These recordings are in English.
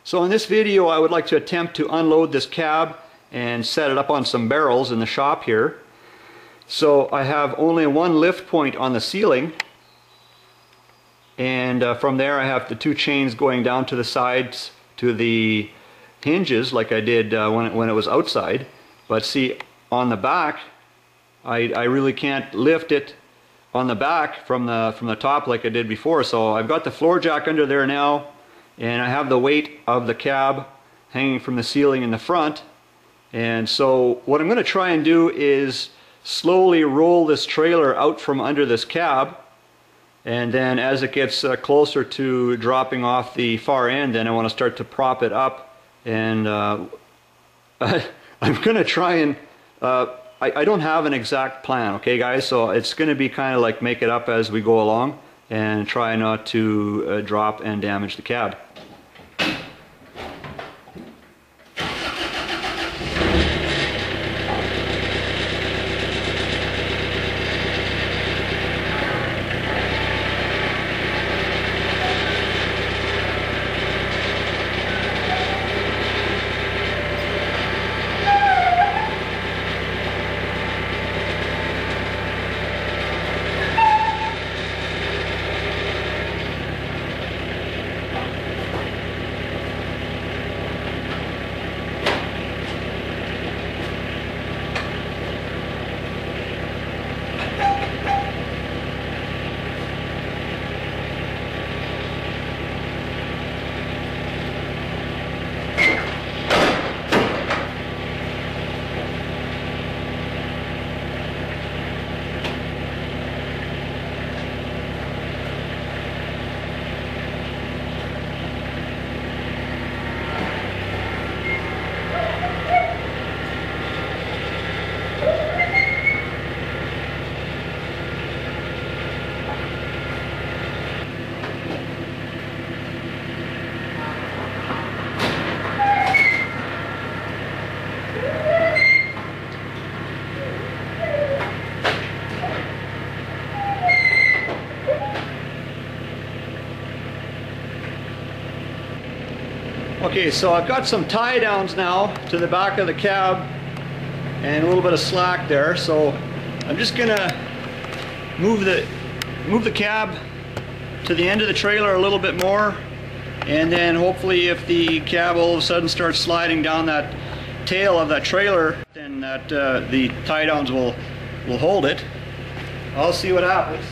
So in this video I would like to attempt to unload this cab and set it up on some barrels in the shop here. So I have only one lift point on the ceiling, and from there I have the two chains going down to the sides to the hinges like I did when it was outside. But see, on the back I really can't lift it on the back from the top like I did before. So I've got the floor jack under there now, and I have the weight of the cab hanging from the ceiling in the front. And so what I'm going to try and do is slowly roll this trailer out from under this cab, and then as it gets closer to dropping off the far end, then I want to start to prop it up. And I'm going to try and I don't have an exact plan, okay guys, so it's going to be kind of like make it up as we go along and try not to drop and damage the cab. Okay, so I've got some tie downs now to the back of the cab and a little bit of slack there, so I'm just gonna move the cab to the end of the trailer a little bit more, and then hopefully if the cab all of a sudden starts sliding down that tail of that trailer, then that the tie downs will hold it. I'll see what happens.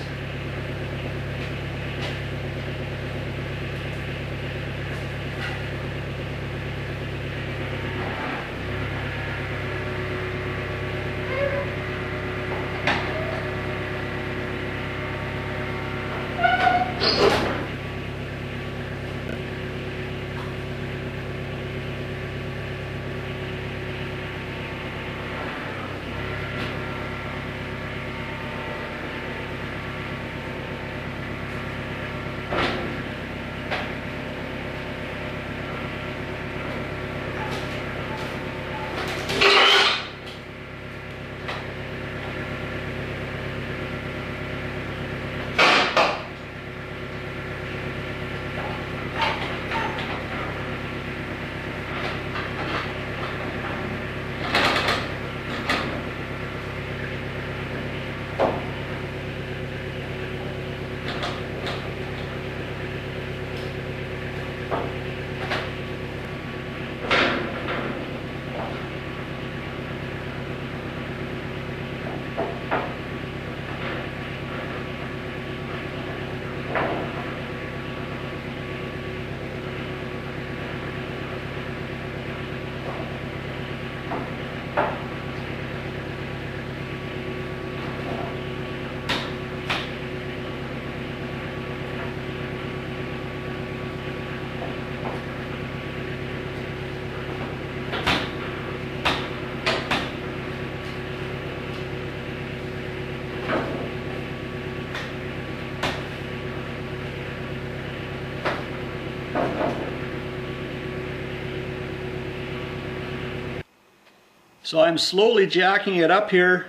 So I'm slowly jacking it up here,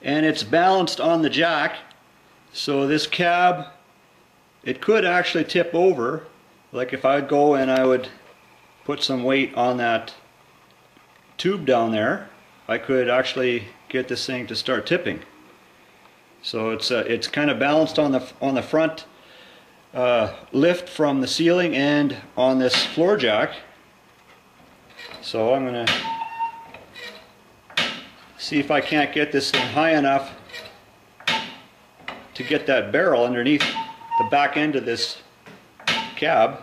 and it's balanced on the jack. So this cab, it could actually tip over. Like if I would go and I would put some weight on that tube down there, I could actually get this thing to start tipping. So it's kind of balanced on the front lift from the ceiling and on this floor jack. So I'm gonna see if I can't get this thing high enough to get that barrel underneath the back end of this cab.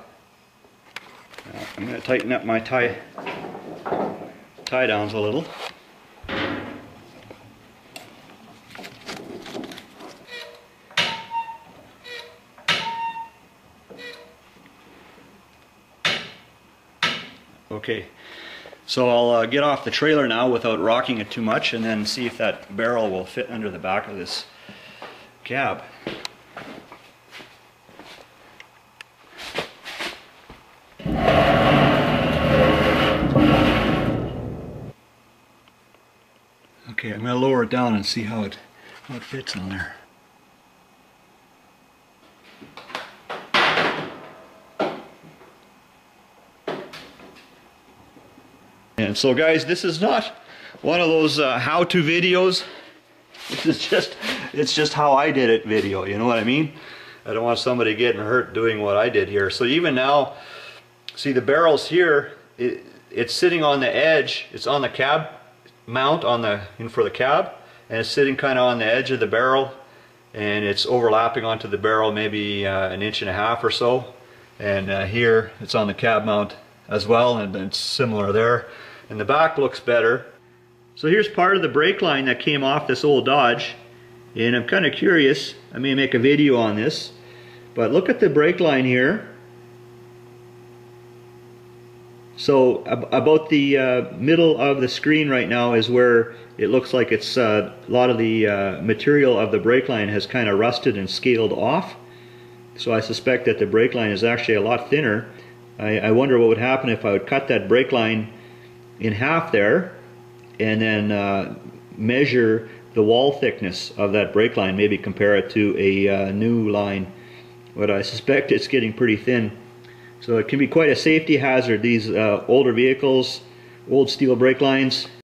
Now, I'm going to tighten up my tie downs a little. Okay, so I'll get off the trailer now without rocking it too much, and then see if that barrel will fit under the back of this cab. Okay, I'm going to lower it down and see how it fits on there. And so guys, this is not one of those how-to videos. It's just how I did it video, you know what I mean? I don't want somebody getting hurt doing what I did here. So even now, see the barrels here, it's sitting on the edge, it's on the cab mount for the cab, and it's sitting kind of on the edge of the barrel, and it's overlapping onto the barrel maybe 1.5 inches or so. And here it's on the cab mount as well, and it's similar there. And the back looks better. So here's part of the brake line that came off this old Dodge, and I'm kind of curious, I may make a video on this, but look at the brake line here. So about the middle of the screen right now is where it looks like it's a lot of the material of the brake line has kind of rusted and scaled off. So I suspect that the brake line is actually a lot thinner. I wonder what would happen if I would cut that brake line in half there and then measure the wall thickness of that brake line, maybe compare it to a new line. But I suspect it's getting pretty thin. So it can be quite a safety hazard, these older vehicles, old steel brake lines.